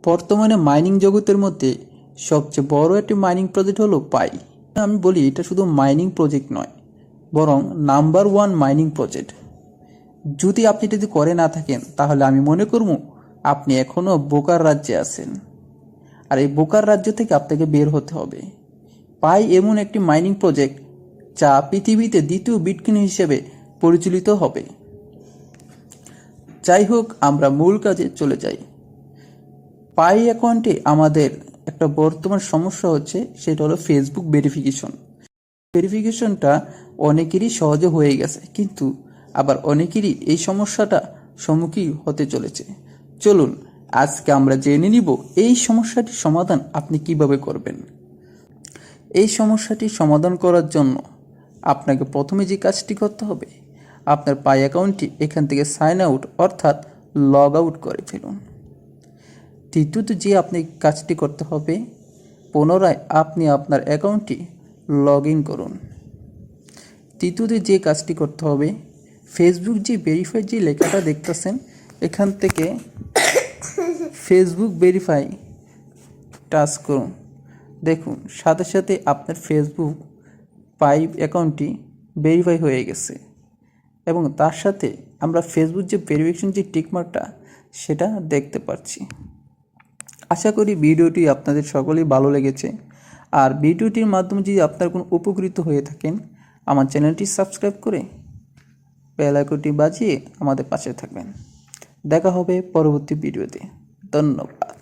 বর্তমানে মাইনিং জগতের মধ্যে সবচেয়ে বড় একটি মাইনিং প্রজেক্ট হলো পাই। আমি বলি এটা শুধু মাইনিং প্রজেক্ট নয়, বরং নাম্বার ওয়ান মাইনিং প্রজেক্ট। যদি আপনি যদি করে না থাকেন তাহলে আমি মনে করব আপনি এখনও বোকার রাজ্যে আছেন, আর এই বোকার রাজ্য থেকে আপনাকে বের হতে হবে। পাই এমন একটি মাইনিং প্রজেক্ট যা পৃথিবীতে দ্বিতীয় বিটকয়েন হিসেবে পরিচালিত হবে। যাই হোক, আমরা মূল কাজে চলে যাই। পাই অ্যাকাউন্টে আমাদের একটা বর্তমান সমস্যা হচ্ছে, সেটা হলো ফেসবুক ভেরিফিকেশনটা অনেকেরই সহজে হয়ে গেছে, কিন্তু আবার অনেকেরই এই সমস্যাটা সম্মুখীন হতে চলেছে। চলুন আজকে আমরা জেনে নিব এই সমস্যাটির সমাধান আপনি কিভাবে করবেন। এই সমস্যাটি সমাধান করার জন্য আপনাকে প্রথমে যে কাজটি করতে হবে, আপনার পাই অ্যাকাউন্টটি এখান থেকে সাইন আউট অর্থাৎ লগ আউট করে ফেলুন। দ্বিতীয়ত যে আপনি কাজটি করতে হবে, পুনরায় আপনি আপনার অ্যাকাউন্টটি লগ ইন করুন। তৃতীয়ত যে কাজটি করতে হবে, ফেসবুক যে ভেরিফাই যে লেখাটা দেখতেছেন, এখান থেকে ফেসবুক ভেরিফাই টাচ করুন। দেখুন সাথে সাথে আপনার ফেসবুক পাই অ্যাকাউন্টটি ভেরিফাই হয়ে গেছে, এবং তার সাথে আমরা ফেসবুক যে ভেরিফিকেশন যে টিকমার্কটা সেটা দেখতে পাচ্ছি। আশা করি ভিডিওটি আপনাদের সকলেই ভালো লেগেছে, আর ভিডিওটির মাধ্যমে যদি আপনার কোনো উপকৃত হয়ে থাকেন, আমার চ্যানেলটি সাবস্ক্রাইব করে বেল আইকনটি বাজিয়ে আমাদের পাশে থাকবেন। দেখা হবে পরবর্তী ভিডিওতে। ধন্যবাদ।